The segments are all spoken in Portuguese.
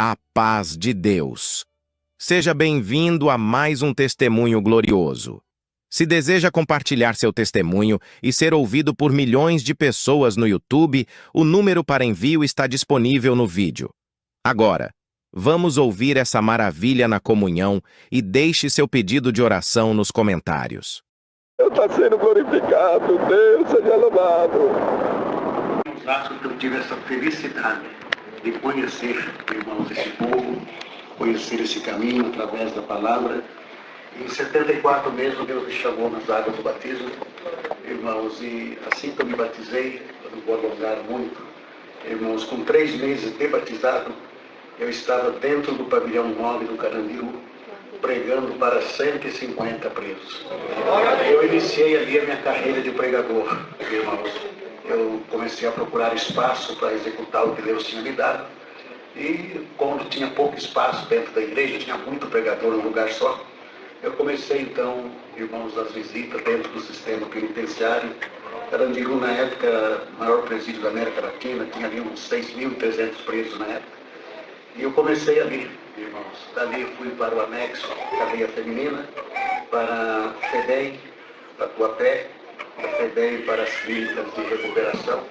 A paz de Deus. Seja bem-vindo a mais um testemunho glorioso. Se deseja compartilhar seu testemunho e ser ouvido por milhões de pessoas no YouTube, o número para envio está disponível no vídeo. Agora, vamos ouvir essa maravilha na comunhão e deixe seu pedido de oração nos comentários. Está sendo glorificado, Deus seja louvado. Acho que eu tive essa felicidade de conhecer, irmãos, esse povo, conhecer esse caminho através da palavra. Em 74 mesmo, Deus me chamou nas águas do batismo, irmãos, e assim que eu me batizei, eu não vou alongar muito, irmãos, com 3 meses de batizado, eu estava dentro do pavilhão 9 do Carandiru, pregando para 150 presos. Eu iniciei ali a minha carreira de pregador, irmãos. Eu comecei a procurar espaço para executar o que Deus tinha me dado. E quando tinha pouco espaço dentro da igreja, tinha muito pregador num lugar só, eu comecei então, irmãos, as visitas dentro do sistema penitenciário. Carandiru, na época, era o maior presídio da América Latina, tinha ali uns 6.300 presos na época. E eu comecei ali, irmãos. Dali eu fui para o anexo, cadeia feminina, para a FEBEM, para Tatuapé, da FEBEM para as clínicas de recuperação.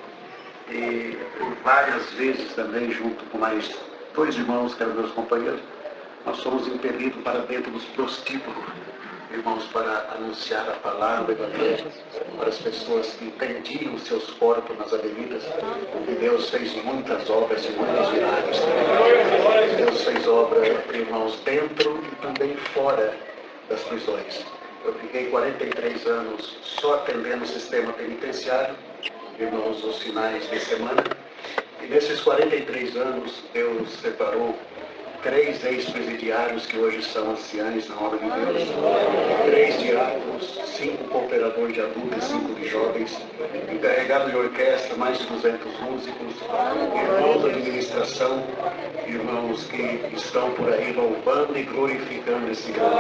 E várias vezes também, junto com mais 2 irmãos, que eram meus companheiros, nós fomos impelidos para dentro dos prostíbulos, irmãos, para anunciar a palavra evangélica para as pessoas que perdiam seus corpos nas avenidas. E Deus fez muitas obras e muitos milagres. Deus fez obra, irmãos, dentro e também fora das prisões. Eu fiquei 43 anos só atendendo o sistema penitenciário, irmãos, os finais de semana. E nesses 43 anos, Deus separou 3 ex-presidiários que hoje são anciães na obra de Deus, 3 diáconos, 5 cooperadores de adultos e 5 de jovens, encarregado de orquestra, mais de 200 músicos, irmãos da administração, irmãos que estão por aí louvando e glorificando esse grande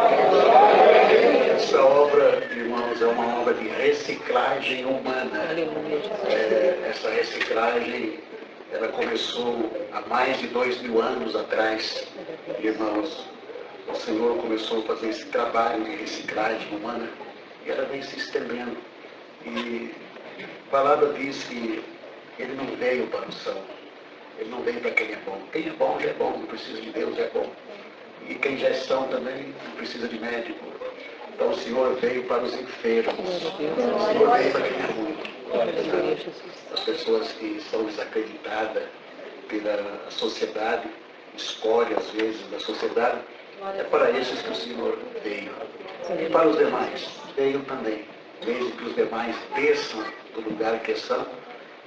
Deus. Essa obra, irmãos, é uma obra de reciclagem humana. Essa reciclagem, ela começou há mais de 2.000 anos atrás, irmãos. O Senhor começou a fazer esse trabalho de reciclagem humana e ela vem se estendendo. E a palavra diz que ele não veio para o são, ele não veio para quem é bom. Quem é bom já é bom, não precisa de Deus, é bom. E quem já é são também não precisa de médico. Então o Senhor veio para os enfermos, o Senhor veio para quem é ruim. As pessoas que são desacreditadas pela sociedade, escolhe às vezes da sociedade, é para esses que o Senhor veio. E para os demais, veio também, desde que os demais desçam do lugar que são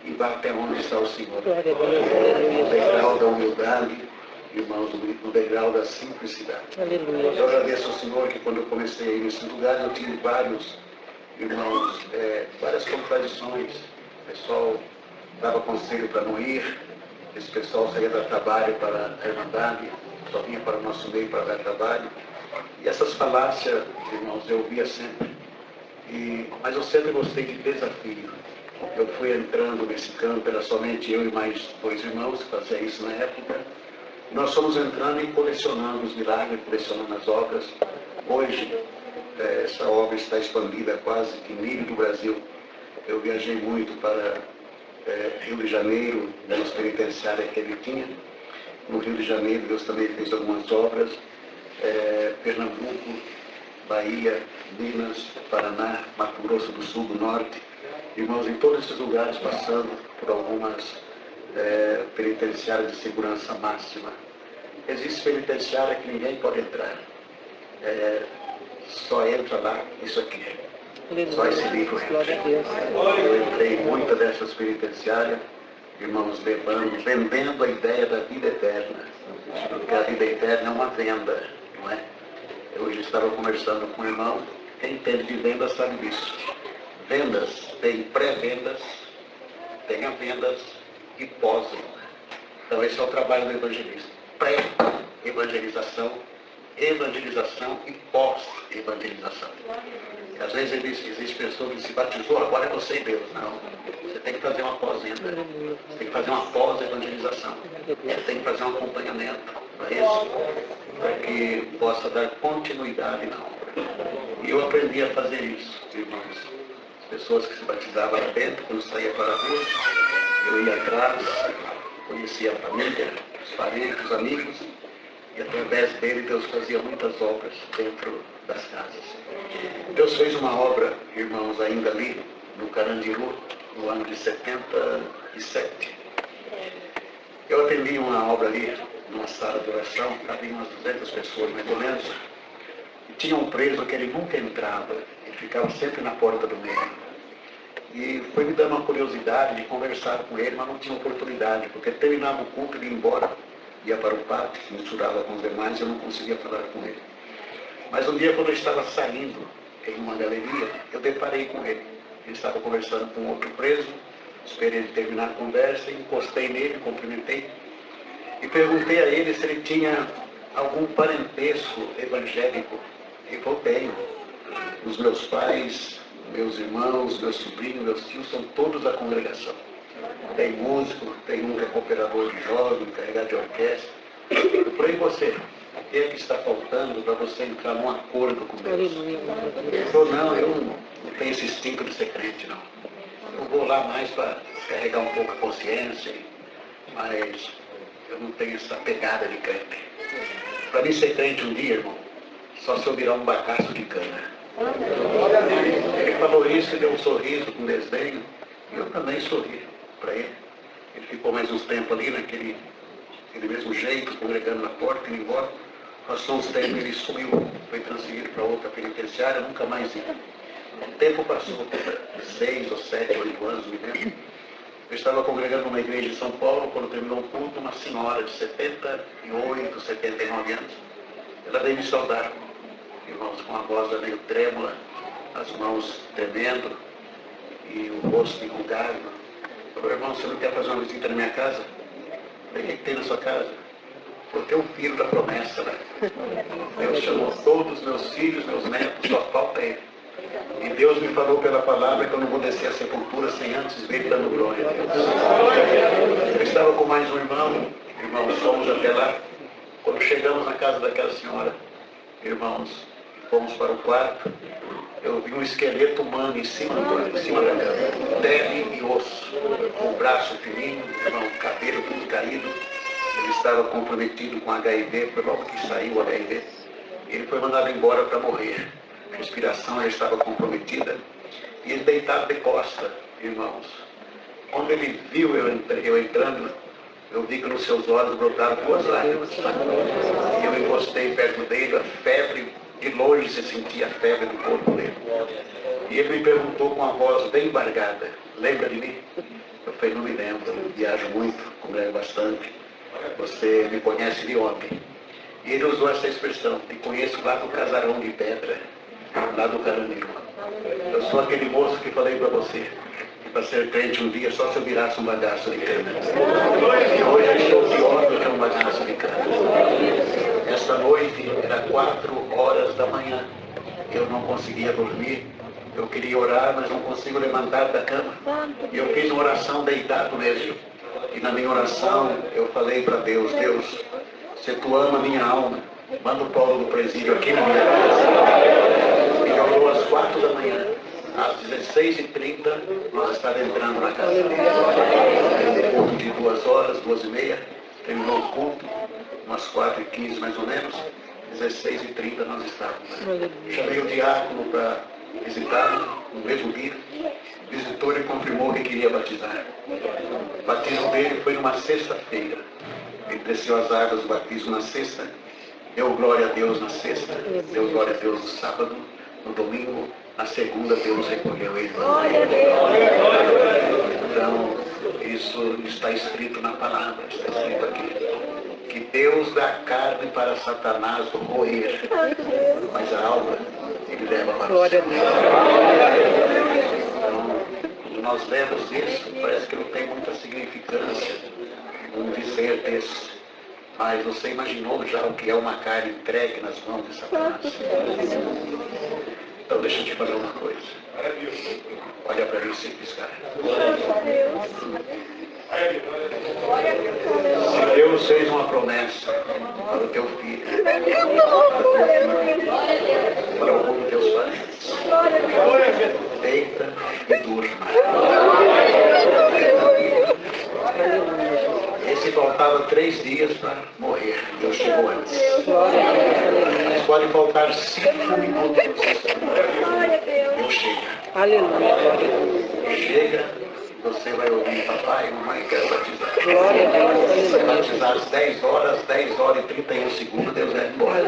e vá até onde está o Senhor. No degrau da humildade, irmãos, no degrau da simplicidade. Eu agradeço ao Senhor que quando eu comecei a ir nesse lugar, eu tive vários irmãos, várias contradições. O pessoal dava conselho para não ir, esse pessoal saía dar trabalho para a Irmandade, só vinha para o nosso meio para dar trabalho. E essas falácias, irmãos, eu via sempre. Mas eu sempre gostei de desafio. Eu fui entrando nesse campo, era somente eu e mais 2 irmãos que faziam isso na época. Nós fomos entrando e colecionando os milagres, colecionando as obras. Hoje, essa obra está expandida quase que nível do Brasil. Eu viajei muito para Rio de Janeiro, nas penitenciárias que ele tinha. No Rio de Janeiro, Deus também fez algumas obras. Pernambuco, Bahia, Minas, Paraná, Mato Grosso do Sul, do Norte. Irmãos, em todos esses lugares, passando por algumas penitenciárias de segurança máxima. Existe penitenciária que ninguém pode entrar. Só entra lá isso aqui. Só esse livro entra. Eu entrei em muitas dessas penitenciárias, irmãos, vendendo a ideia da vida eterna. Porque a vida eterna é uma venda, não é? Eu hoje estava conversando com um irmão, quem entende de vendas sabe disso. Vendas, tem pré-vendas, tem a vendas e pós-venda. Então esse é o trabalho do evangelista. Pré-evangelização, evangelização e pós-evangelização. Às vezes existe pessoa que se batizou, agora é você e Deus. Não, você tem que fazer uma pós-venda, você tem que fazer uma pós-evangelização, você tem que fazer um acompanhamento. para isso, para que possa dar continuidade na obra. E eu aprendi a fazer isso, irmãos. As pessoas que se batizavam lá dentro, quando saía para a rua, eu ia atrás, conhecia a família, os parentes, os amigos, e através dele Deus fazia muitas obras dentro das casas. Deus fez uma obra, irmãos, ainda ali no Carandiru, no ano de 77. Eu atendi uma obra ali, numa sala de oração, havia umas 200 pessoas mais ou menos, e tinha um preso que ele nunca entrava, ele ficava sempre na porta do meio. E foi me dando uma curiosidade de conversar com ele, mas não tinha oportunidade, porque terminava o culto, ele ia embora, ia para o pátio, misturava com os demais, e eu não conseguia falar com ele. Mas um dia, quando eu estava saindo em uma galeria, eu deparei com ele. Ele estava conversando com outro preso, esperei ele terminar a conversa, encostei nele, cumprimentei, e perguntei a ele se ele tinha algum parentesco evangélico. Ele falou: tenho. Os meus pais, meus irmãos, meus sobrinhos, meus tios, são todos da congregação. Tem músico, tem um que é cooperador de jovens, encarregado de orquestra. Eu falei: você, o que é que está faltando para você entrar num acordo com Deus? Ele falou: não, eu não tenho esse instinto de ser crente, não. Eu vou lá mais para carregar um pouco a consciência, mas eu não tenho essa pegada de crente. Para mim ser crente um dia, irmão, só se eu virar um bagaço de cana. Ele falou isso e deu um sorriso com desdenho, e eu também sorri para ele. Ele ficou mais uns tempos ali, naquele mesmo jeito, congregando na porta, indo embora. Passou uns tempos, ele sumiu, foi transferido para outra penitenciária, nunca mais ia. O tempo passou, 6 ou 7 ou 8 anos, me lembro. Eu estava congregando numa igreja em São Paulo, quando terminou o culto, uma senhora de 78, 79 anos. Ela veio me saudar, irmãos, com a voz meio trêmula, as mãos tremendo e o rosto enrugado. Eu falei: irmão, você não quer fazer uma visita na minha casa? Eu falei: o que tem na sua casa? Eu tenho um filho da promessa, né? Deus chamou todos os meus filhos, meus netos, só falta ele. E Deus me falou pela palavra que eu não vou descer a sepultura sem antes ver ele dando glória a Deus. Eu estava com mais um irmão, fomos até lá. Quando chegamos na casa daquela senhora, irmãos, fomos para o quarto, eu vi um esqueleto humano em cima da cama, pele e osso, com o braço fininho, o cabelo tudo caído. Ele estava comprometido com HIV, foi logo que saiu o HIV. Ele foi mandado embora para morrer. A respiração já estava comprometida. E ele deitado de costa, irmãos. Quando ele viu eu entrando, eu vi que nos seus olhos brotaram 2 lágrimas. E eu encostei perto dele, a febre, de longe se sentia a febre do corpo dele. E ele me perguntou com a voz bem embargada: lembra de mim? Eu falei: não me lembro, eu viajo muito, congrego bastante. Você me conhece de ontem. E ele usou essa expressão: te conheço lá do casarão de pedra, lá do Carandiru. Eu sou aquele moço que falei para você, que para ser crente um dia só se eu virasse um bagaço de cana. E hoje eu estou pior do que um bagaço de cana. Esta noite era 4 horas da manhã. Eu não conseguia dormir. Eu queria orar, mas não consigo levantar da cama. Eu fiz uma oração deitado mesmo. E na minha oração eu falei para Deus: Deus, se tu ama a minha alma, manda o Paulo do presídio aqui na minha casa. Ele orou às 4 da manhã. Às 16h30 nós estávamos entrando na casa. Depois de 2 horas, 2h30, terminou o culto, umas 4h15 mais ou menos. 16h30 nós estávamos. Chamei o diácono para visitar no mesmo dia. Visitou e confirmou que queria batizar. O batismo dele foi numa sexta-feira. Ele desceu as águas do batismo na sexta, deu glória a Deus na sexta, deu glória a Deus no sábado, no domingo, na segunda Deus recolheu ele. Então, isso está escrito na palavra, está escrito aqui. Que Deus dá carne para Satanás roer, mas a alma ele leva para o céu. Então, nós vemos isso, parece que não tem muita significância um dizer desse, mas você imaginou já o que é uma carne entregue nas mãos de Satanás? Então deixa eu te fazer uma coisa. Olha para mim sem piscar. Se Deus fez uma promessa para o teu filho, para algum dos teus parentes, deita e durma. Esse faltava 3 dias para morrer, Deus chegou antes. Mas pode faltar 5 minutos, Deus chega. Aleluia. Chega, você vai ouvir papai e mamãe quer batizar. Glória a Deus. Vai batizar às 10 horas e 31 segundos, Deus vai embora.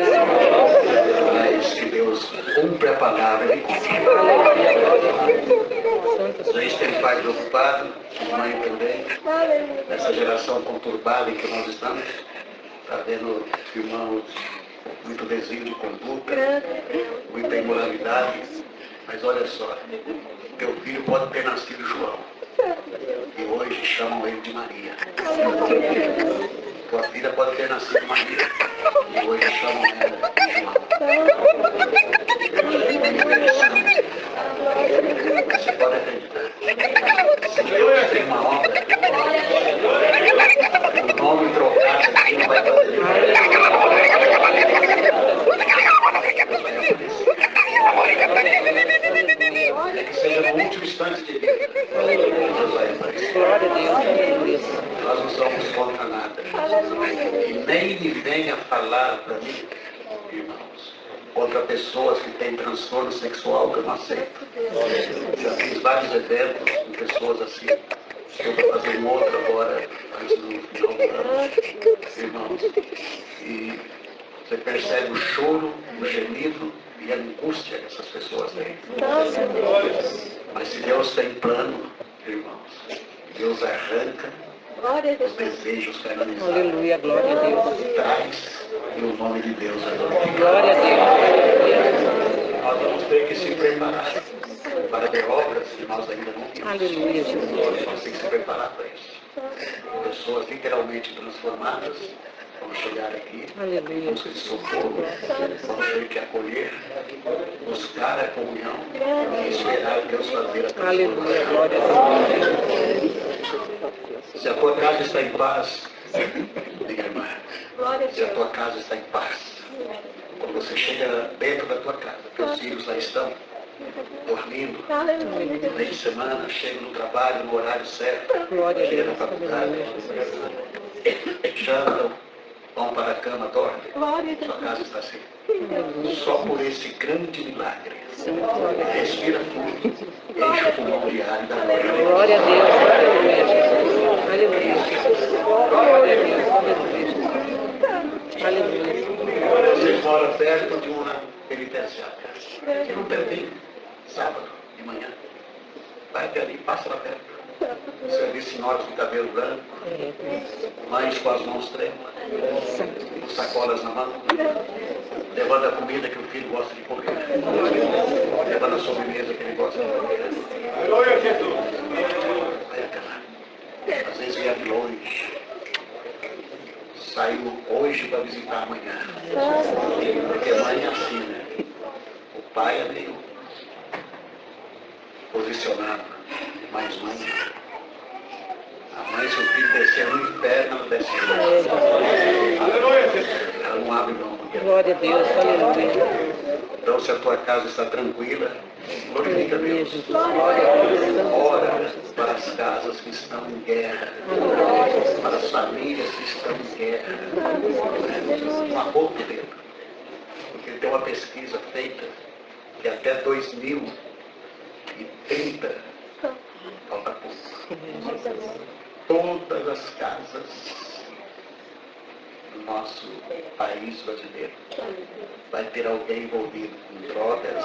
Mas que Deus cumpre a palavra, Ele cumpre. A gente tem pai preocupado, mãe também. Nessa geração conturbada em que nós estamos, está vendo irmãos muito desvio de conduta, muita imoralidade. Mas olha só, teu filho pode ter nascido João. E hoje chamam ele de Maria. Tua filha pode ter nascido Maria. E hoje chamam ela de João. Você pode acreditar. Se Deus tem uma obra, o nome trocado aqui não vai fazer diferença. É que seja no último instante de vida. Glória a Deus. Nós não somos contra nada. E nem me venha falar para mim, irmãos, contra pessoas que têm transtorno sexual que eu não aceito. Já fiz vários eventos com pessoas assim. Eu vou fazer um outro agora, mas no final do ano. Irmãos, e você percebe o choro, o gemido e a angústia que essas pessoas têm. Mas se Deus tem plano, irmãos, Deus arranca os desejos canalizados. Aleluia, glória a Deus. Traz e o nome de Deus é glorificado. Glória a Deus. Nós vamos ter que se preparar para ver obras que nós ainda não vimos. Aleluia, Jesus. Nós temos que se preparar para isso. Pessoas literalmente transformadas vão chegar aqui, Aleluia. buscar de socorro, vão ter que acolher, buscar a comunhão e esperar Deus fazer a Aleluia, transformação. glória a Deus. Se a tua casa está em paz, diga, irmã, se a tua casa está em paz, quando você chega dentro da tua casa, teus filhos lá estão, dormindo, no meio de semana, chegam no trabalho, no horário certo, Glória a chegam na Deus. faculdade, jantam, vão para a cama, dormem, sua casa está assim. Só por esse grande milagre, respira fundo, enche o pulmão de ar e dá glória a Deus. Glória a Deus. Aleluia, Jesus. Aleluia, Jesus. Glória a Deus. Aleluia. Aleluia. Você mora perto de uma penitenciária, que não tem sábado de manhã, vai até ali, passa lá perto. Você vê senhoras com cabelo branco, mães com as mãos trêmulas, com sacolas na mão, levando a comida que o filho gosta de comer, levando a sobremesa que ele gosta de comer. Vai até lá. Às vezes vem de longe. Saiu hoje para visitar amanhã. Porque mãe é assim, né? O pai é meio posicionado, mas mãe não. A mãe, se o filho descer no inferno, ela desce ela não abre mão. Glória a Deus. Aleluia. Então, se a tua casa está tranquila, glorifica a Aleluia, Deus. Jesus. Glória a Deus. Ora para as casas que estão em guerra, para as famílias que estão em guerra, com amor por dentro. Porque tem uma pesquisa feita que até 2030, falta pouco, todas as casas do nosso país brasileiro vai ter alguém envolvido com drogas,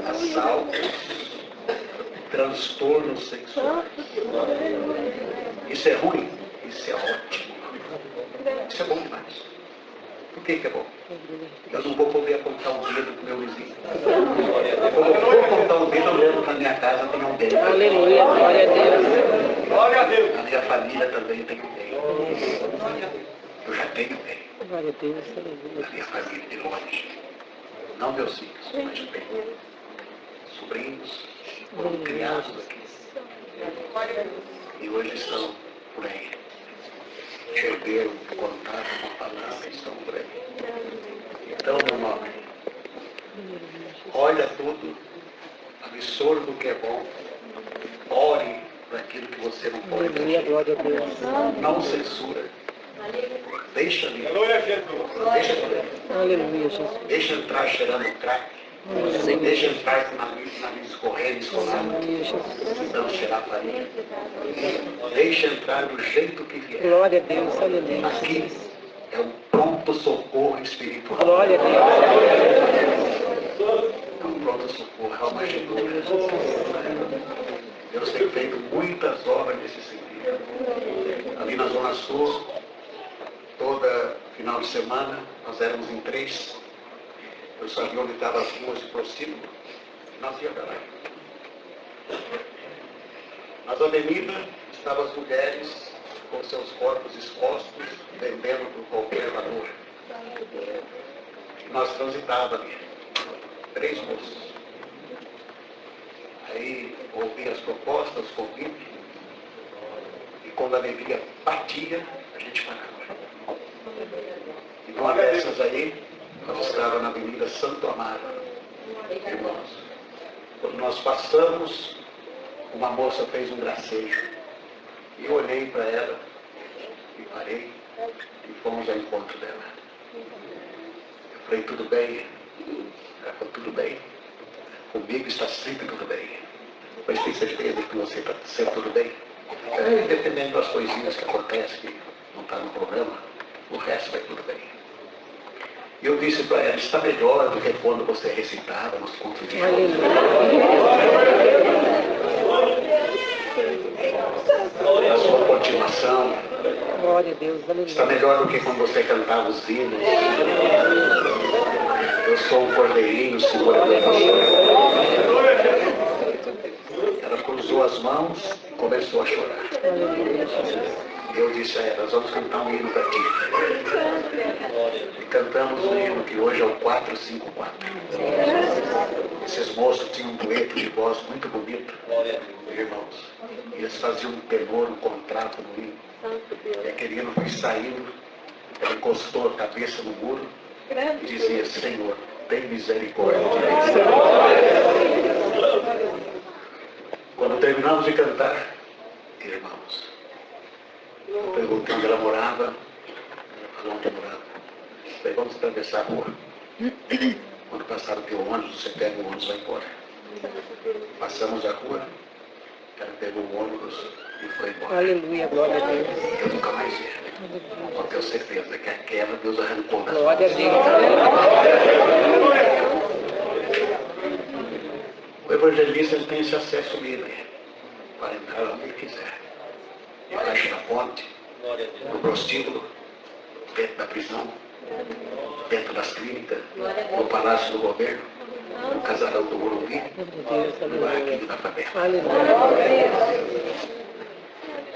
assaltos, transtornos sexuais. Isso é ruim? Isso é ótimo. Isso é bom demais. Por que é bom? Eu não vou poder apontar o dedo pro meu vizinho. Quando eu for apontar o dedo, eu lembro que na minha casa tem alguém. Aleluia. Glória a Deus. Glória a Deus. Na minha família também tem alguém. Eu já tenho alguém. Glória a Deus. Aleluia. Na minha família de longe. Não meus filhos, mas eu tenho sobrinhos, foram criados aqui. e hoje estão por aí. Perderam o contato com a palavra e estão por aí. Então, meu nome, olha tudo, absorva o que é bom, ore para aquilo que você não pode ver. Não censura. Deixa ali. Deixa ali. Aleluia, Jesus. Deixa entrar cheirando crack. Deixa entrar com o nariz escorrendo, escolado. Não cheirar farinha. Deixa entrar do jeito que vier. Glória a Deus, aleluia. Aqui é um pronto socorro espiritual. Glória a Deus. É um pronto socorro, é uma ajuda. Deus tem feito muitas obras nesse sentido. Ali na Zona Sul, toda final de semana, nós éramos em 3. Eu sabia onde estavam as ruas de prostíbulo, nós íamos para lá. Nas avenidas, estavam as mulheres com seus corpos expostos, vendendo por qualquer valor. Nós transitávamos ali, 3 moços. Aí ouvi as propostas, os convites, e quando a alegria batia, a gente parava. E numa dessas aí, nós estávamos na Avenida Santo Amaro, irmãos. Quando nós passamos, uma moça fez um gracejo. E eu olhei para ela, e parei, e fomos ao encontro dela. Eu falei, tudo bem? Ela falou, tudo bem. Comigo está sempre tudo bem. Mas tem certeza que você está sempre tudo bem? Dependendo das coisinhas que acontecem, que não está no programa, o resto vai tudo bem. E eu disse para ela, está melhor do que quando você recitava nos contos de João. A sua continuação Glória a Deus, aleluia. está melhor do que quando você cantava os hinos. Eu sou um cordeirinho, Senhor. Ela cruzou as mãos e começou a chorar. E eu disse a ela, nós vamos cantar um hino para ti. E cantamos um hino que hoje é o 454. Esses moços tinham um dueto de voz muito bonito, irmãos. E eles faziam um tenor, um contrato no hino. E aquele hino foi saindo, ela encostou a cabeça no muro e dizia, Senhor, tem misericórdia de mim. Quando terminamos de cantar, irmãos, eu perguntei onde ela morava, ela falou onde morava. Falei, vamos atravessar a rua. Quando passar o teu ônibus, você pega o ônibus e vai embora. Passamos a rua, ela pegou o ônibus e foi embora. Aleluia, glória a Deus. Eu nunca mais vi. Eu tenho certeza que aquela Deus arrancou das Glória a mãos. Deus. O evangelista ele tem esse acesso livre para entrar onde ele quiser. Debaixo da ponte, no prostíbulo, dentro da prisão, dentro das clínicas, no palácio do governo, no casarão do Morumbi, no barraquinho da favela. Aleluia.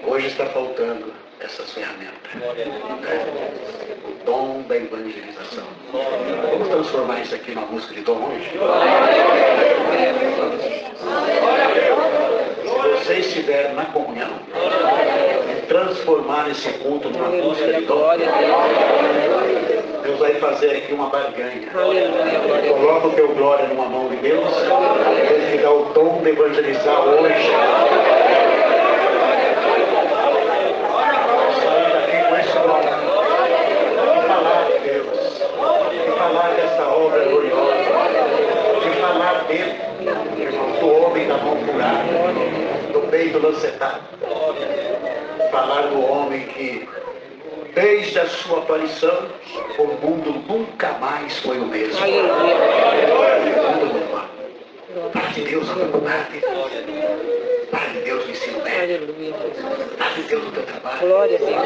Hoje está faltando essas ferramentas. O dom da evangelização. Vamos transformar isso aqui numa música de dom hoje? Se você estiver na comunhão e transformar esse culto numa música de dom, Deus vai fazer aqui uma barganha. Coloca o teu glória numa mão de Deus, Ele te dá o dom de evangelizar hoje. Sair daqui com esse glória. E falar de Deus. E falar dessa obra gloriosa. E falar dele, irmão, do homem da mão curada, do peito lancetado. Falar do homem que, desde a sua aparição, o mundo nunca mais foi o mesmo. O mundo mudou. Para de Deus na faculdade. Para de Deus no ensino médio. Para de Deus no teu trabalho. Glória a Deus.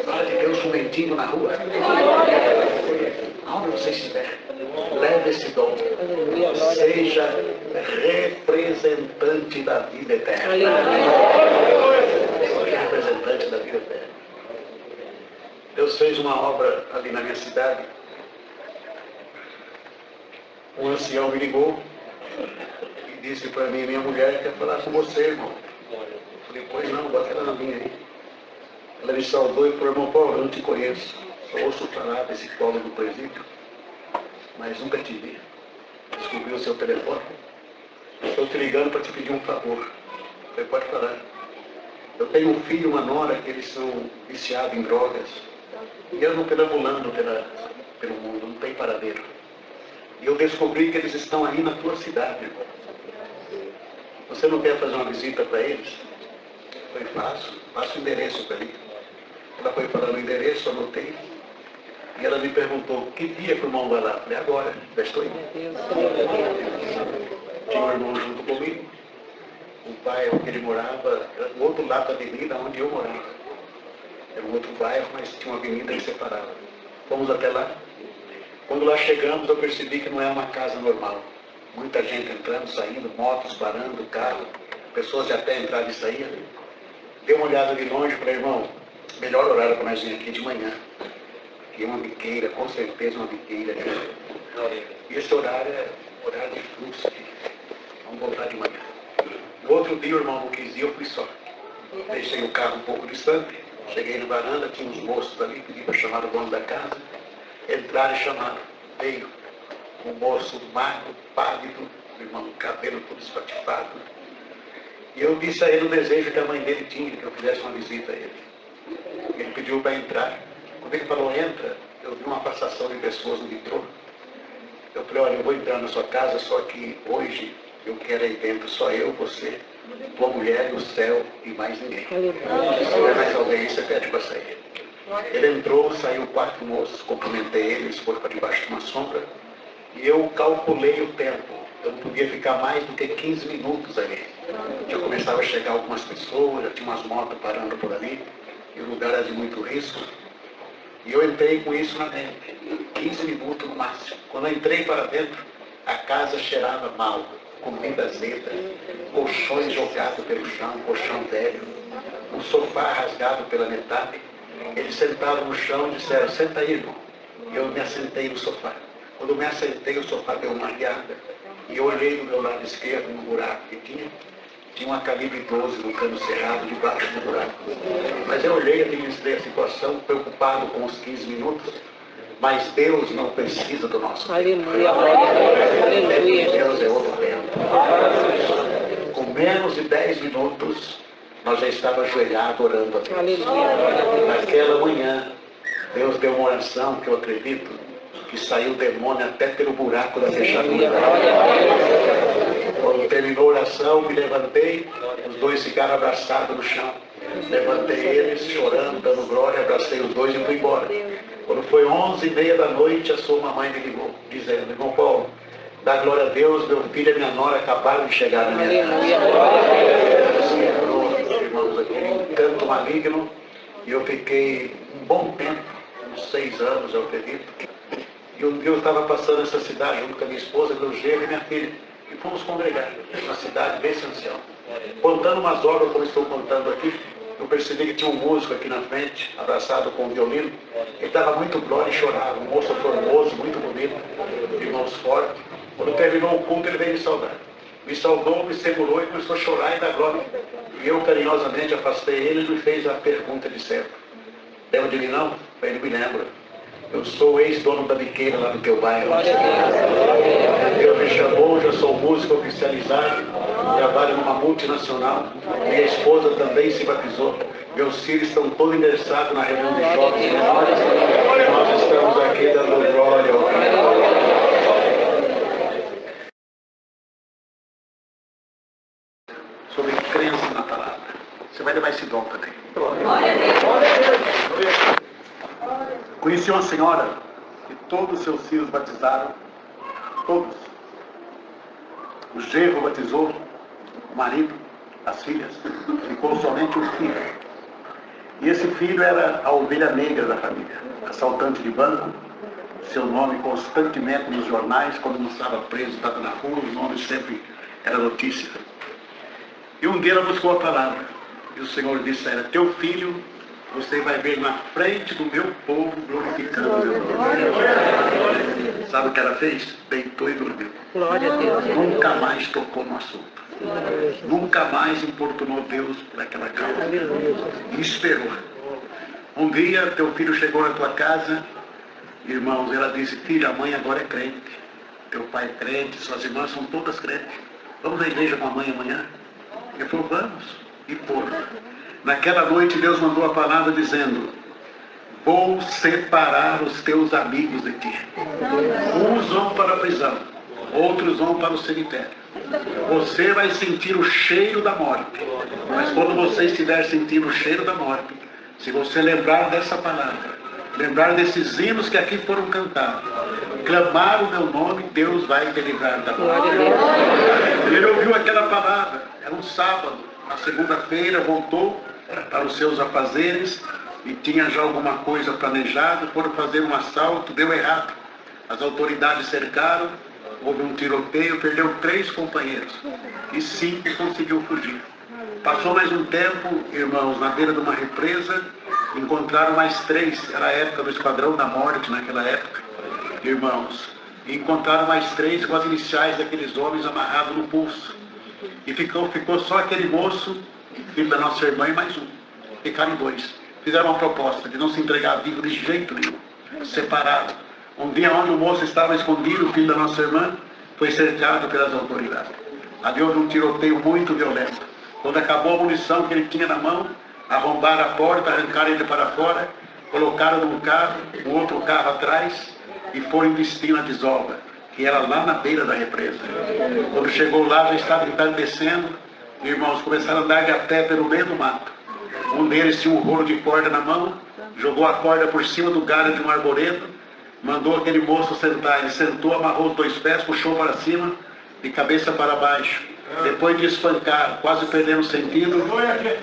Para de Deus um mendigo na rua. Aonde você estiver, leve esse dom. Seja representante da vida eterna. Seja representante da vida eterna. Deus fez uma obra ali na minha cidade. Um ancião me ligou e disse para mim, minha mulher quer falar com você, irmão. Eu falei, pois não, bota ela na minha aí. Ela me saudou e falou, irmão Paulo, eu não te conheço. Só ouço falar desse colo do presídio, mas nunca te vi. Descobri o seu telefone. Estou te ligando para te pedir um favor. Você pode falar. Eu tenho um filho e uma nora que eles são viciados em drogas. E andam perambulando pelo mundo, não tem paradeiro. E eu descobri que eles estão aí na tua cidade, irmão. Você não quer fazer uma visita para eles? Eu falei, faço o endereço para ele. Ela foi falando o endereço, anotei. E ela me perguntou, que dia que o irmão vai lá? Eu falei, agora, já estou indo. Tinha um irmão junto comigo. O bairro que ele morava, era do outro lado da avenida onde eu morava. Era um outro bairro, mas tinha uma avenida que separava. Fomos até lá. Quando lá chegamos, eu percebi que não era uma casa normal. Muita gente entrando, saindo, motos parando, carro, pessoas de a pé entravam e saíam. Dei uma olhada de longe e falei, irmão, melhor horário para nós vir aqui de manhã. Aqui é uma biqueira, com certeza uma biqueira. E esse horário é horário de fluxo. Vamos voltar de manhã. No outro dia o irmão não quis ir, eu fui só. Deixei o carro um pouco distante, cheguei na varanda, tinha uns moços ali, pedi para chamar o dono da casa. Entraram e chamaram. Veio um moço magro, pálido, o irmão, cabelo todo espatifado. E eu disse a ele o desejo que a mãe dele tinha, que eu fizesse uma visita a ele. Ele pediu para entrar. Quando ele falou, entra, eu vi uma passação de pessoas no metrô. Eu falei, olha, eu vou entrar na sua casa, só que hoje eu quero aí dentro só eu, você, tua mulher e o céu e mais ninguém. Se tiver mais alguém, você pede para sair. Ele entrou, saiu 4 moços, cumprimentei eles, foi para debaixo de uma sombra. E eu calculei o tempo. Eu não podia ficar mais do que 15 minutos ali. Já começava a chegar algumas pessoas, já tinha umas motos parando por ali. E o lugar era de muito risco. E eu entrei com isso na mente. 15 minutos no máximo. Quando eu entrei para dentro, a casa cheirava mal. Comida azeda, colchões jogados pelo chão, colchão velho, um sofá rasgado pela metade. Eles sentaram no chão e disseram, senta aí, irmão. E eu me assentei no sofá. Quando eu me assentei, o sofá deu uma guiada. E eu olhei do meu lado esquerdo, no buraco que tinha uma calibre 12 no cano cerrado debaixo do buraco. Mas eu olhei, administrei a situação, preocupado com os 15 minutos. Mas Deus não precisa do nosso tempo. Aleluia, aleluia. Deus é outro tempo. Com menos de 10 minutos, nós já estávamos ajoelhados orando a Deus. Aleluia. Naquela manhã, Deus deu uma oração que eu acredito que saiu o demônio até pelo buraco da fechadura. Quando terminou a oração, me levantei, os dois ficaram abraçados no chão. Levantei eles, chorando, dando glória, abracei os dois e fui embora. Quando foi 11h30 da noite, a sua mamãe me ligou, dizendo, irmão Paulo, dá glória a Deus, meu filho e minha nora acabaram de chegar na minha casa. Irmãos, aquele encanto maligno, e eu fiquei um bom tempo, uns 6 anos, eu acredito. E um dia eu estava passando essa cidade junto com a minha esposa, meu genro e minha filha, e fomos congregar, uma cidade bem essencial. Contando umas obras, como estou contando aqui, eu percebi que tinha um músico aqui na frente, abraçado com um violino. Ele dava muito glória e chorava, um moço formoso, muito bonito, de mãos fortes. Quando terminou o culto, ele veio me saudar. Me saudou, me segurou e começou a chorar e dar glória. E eu carinhosamente afastei ele e me fez a pergunta de sempre. Lembra de mim não? Ele me lembra. Eu sou o ex-dono da biqueira lá no teu bairro. Deus me chamou, já sou músico oficializado, trabalho numa multinacional. Minha esposa também se batizou. Meus filhos estão todos endereçados na reunião de jovens menores. E nós estamos aqui dando glória ao Pai. Sobre crença na palavra. Você vai levar esse dom também. Conheci uma senhora que todos os seus filhos batizaram, todos. O genro batizou, o marido, as filhas, ficou somente um filho. E esse filho era a ovelha negra da família, assaltante de banco, seu nome constantemente nos jornais, quando não estava preso, estava na rua, o nome sempre era notícia. E um dia ela buscou a palavra, e o Senhor disse a ela, teu filho, você vai ver na frente do meu povo glorificando o meu nome. Sabe o que ela fez? Deitou e dormiu. Glória a Deus. Nunca mais tocou no assunto. Nunca mais importunou Deus por aquela causa. Aleluia. E esperou. Um dia, teu filho chegou na tua casa, irmãos, ela disse: filho, a mãe agora é crente. Teu pai é crente, suas irmãs são todas crentes. Vamos à igreja com a mãe amanhã? Ele falou: vamos. E foram. Naquela noite, Deus mandou a palavra dizendo: vou separar os teus amigos de ti. Uns vão para a prisão, outros vão para o cemitério. Você vai sentir o cheiro da morte. Mas quando você estiver sentindo o cheiro da morte, se você lembrar dessa palavra, lembrar desses hinos que aqui foram cantados, clamar o meu nome, Deus vai te livrar da morte. Ele ouviu aquela palavra, era um sábado. Na segunda-feira voltou para os seus afazeres e tinha já alguma coisa planejada. Foram fazer um assalto, deu errado. As autoridades cercaram, houve um tiroteio, perdeu 3 companheiros e 5 conseguiu fugir. Passou mais um tempo, irmãos, na beira de uma represa, encontraram mais 3, era a época do Esquadrão da Morte naquela época, irmãos, e encontraram mais 3 com as iniciais daqueles homens amarrados no pulso. E ficou só aquele moço, filho da nossa irmã, e mais um. Ficaram 2. Fizeram uma proposta de não se entregar vivo de jeito nenhum, separado. Um dia onde o moço estava escondido, o filho da nossa irmã, foi cercado pelas autoridades. Ali houve um tiroteio muito violento. Quando acabou a munição que ele tinha na mão, arrombaram a porta, arrancaram ele para fora, colocaram num carro, um outro carro atrás, e foram investir na desova, que era lá na beira da represa. Quando chegou lá, já estava entardecendo, e irmãos começaram a andar de a pé pelo meio do mato. Um deles tinha um rolo de corda na mão, jogou a corda por cima do galho de um arvoredo, mandou aquele moço sentar. Ele sentou, amarrou os 2 pés, puxou para cima, de cabeça para baixo. Depois de espancar, quase perdendo o sentido,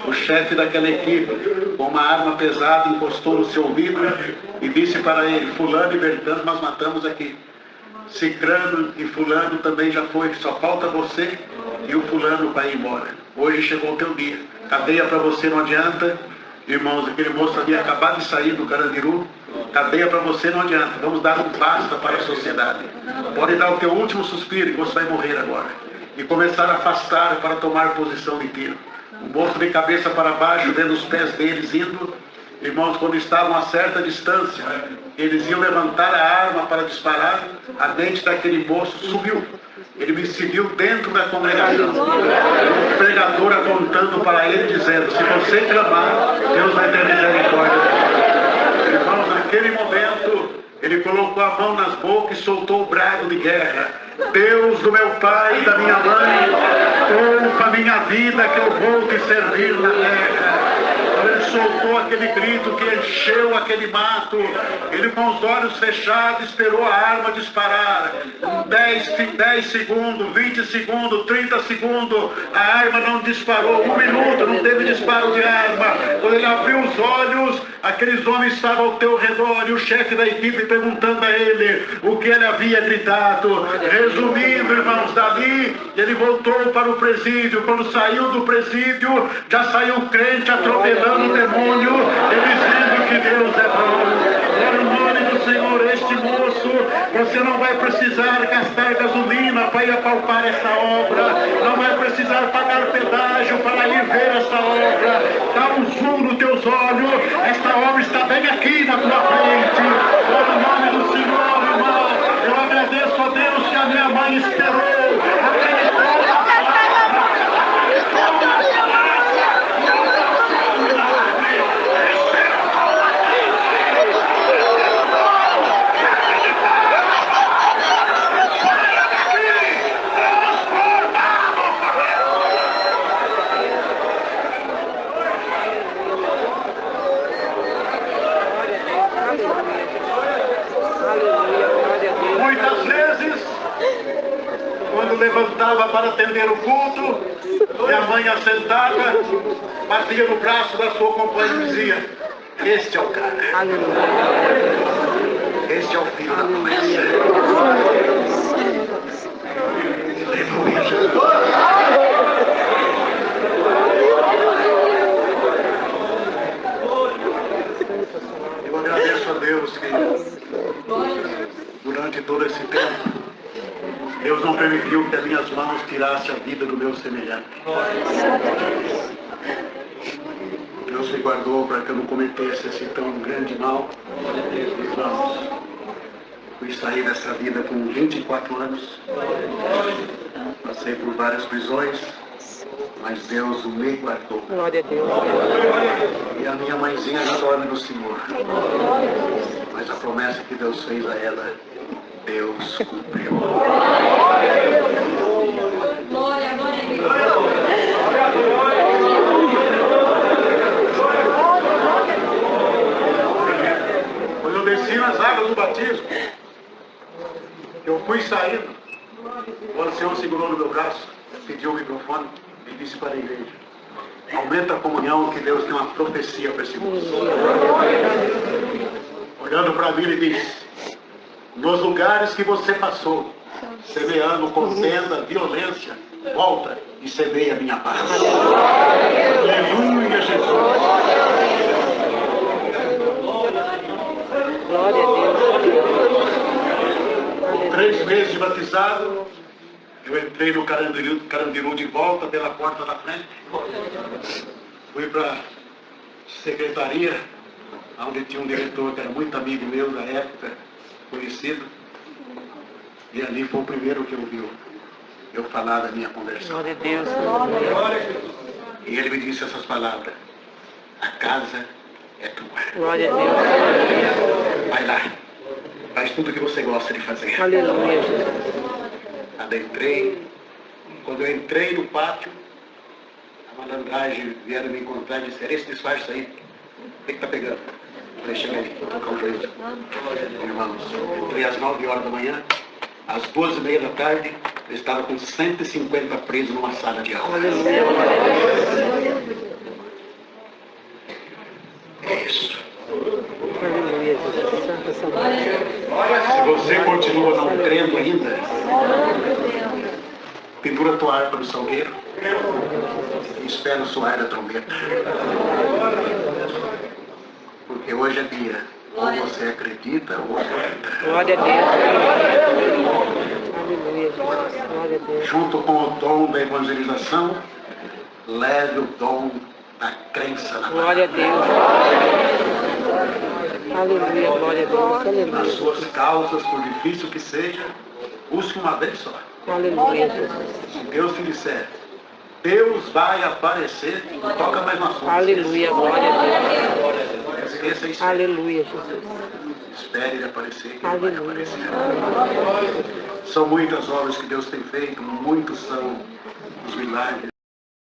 o chefe daquela equipe, com uma arma pesada, encostou no seu ouvido e disse para ele: fulano e Bertano nós matamos aqui. Cicrano e fulano também já foi, só falta você e o fulano para ir embora. Hoje chegou o teu dia. Cadeia para você não adianta. Irmãos, aquele moço havia acabado de sair do Carandiru. Cadeia para você não adianta. Vamos dar um basta para a sociedade. Pode dar o teu último suspiro e você vai morrer agora. E começar a afastar para tomar posição de tiro. O moço de cabeça para baixo, vendo os pés deles indo. Irmãos, quando estavam a certa distância, eles iam levantar a arma para disparar. A dente daquele moço subiu. Ele me seguiu dentro da congregação. O pregador apontando para ele, dizendo: se você clamar, Deus vai ter misericórdia. Irmãos, naquele momento, ele colocou a mão nas bocas e soltou o brado de guerra: Deus do meu pai e da minha mãe, poupa a minha vida que eu vou te servir na terra. Ele soltou aquele grito que encheu aquele mato. Ele, com os olhos fechados, esperou a arma disparar. 10 segundos, 20 segundos, 30 segundos, a arma não disparou. 1 minuto, não teve disparo de arma. Quando ele abriu os olhos, aqueles homens estavam ao teu redor e o chefe da equipe perguntando a ele o que ele havia gritado. Resumindo, irmãos, dali ele voltou para o presídio. Quando saiu do presídio, já saiu crente atropelando o demônio e dizendo que Deus é bom. No nome do Senhor, este moço, você não vai precisar gastar gasolina para ir apalpar essa obra, não vai precisar pagar pedágio para ir ver essa obra. Dá um zoom nos teus olhos, esta obra está bem aqui na tua frente. No nome do Senhor, irmão, eu agradeço a Deus que a minha mãe esperou. Muitas vezes, quando levantava para atender o culto, e a mãe assentada, batia no braço da sua companheira e dizia: este é o cara. Este é o filho da promessa. Eu agradeço a Deus que durante todo esse tempo Deus não permitiu que as minhas mãos tirassem a vida do meu semelhante. Deus me guardou para que eu não cometesse esse tão grande mal. Irmãos, fui sair dessa vida com 24 anos. Passei por várias prisões, mas Deus me guardou. Glória a Deus. E a minha mãezinha chora no Senhor. Mas a promessa que Deus fez a ela, Deus cumpriu. Quando eu desci nas águas do batismo, eu fui saindo, o ancião segurou no meu braço, pediu o microfone e disse para a igreja: aumenta a comunhão, que Deus tem uma profecia para esse mundo. Olhando para mim, ele disse: nos lugares que você passou, semeando contenda, violência, volta e semeia a minha paz. Aleluia, Jesus. Glória a Deus. 3 meses de batizado, eu entrei no Carandiru de volta pela porta da frente. Fui para a secretaria, onde tinha um diretor que era muito amigo meu da época, conhecido. E ali foi o primeiro que ouviu eu falar da minha conversão. Glória a Deus. E ele me disse essas palavras: a casa é tua. Glória a Deus. Vai lá, faz tudo o que você gosta de fazer. Aleluia, Jesus. Adentrei. Quando eu entrei no pátio, a malandragem vieram me encontrar e disseram: esse disfarce aí, o que está pegando? Eu falei: chega aí, vou tocar um jeito. Irmãos, entrei às 9 horas da manhã, às 2h30 da tarde, eu estava com 150 presos numa sala de aula. Aleluia. É isso. Aleluia, Jesus. Santa Saudade. Se você continua não crendo ainda, pendura a tua harpa no salgueiro e espera o soar da trombeta. Porque hoje é dia, ou você acredita ou você acredita. Glória a Deus. Aleluia, Jesus. Glória a Deus. Junto com o dom da evangelização, leve o dom da crença na Glória a Deus. Aleluia, glória a Deus. Nas Aleluia. suas causas, por difícil que seja, busque uma vez só. Aleluia, Jesus. Se Deus te disser, Deus vai aparecer, não toca mais no assunto. Aleluia, glória a Deus. Esqueça isso. Aleluia, Jesus. Espere ele aparecer, que ele vai Aleluia. aparecer. São muitas obras que Deus tem feito, muitos são os milagres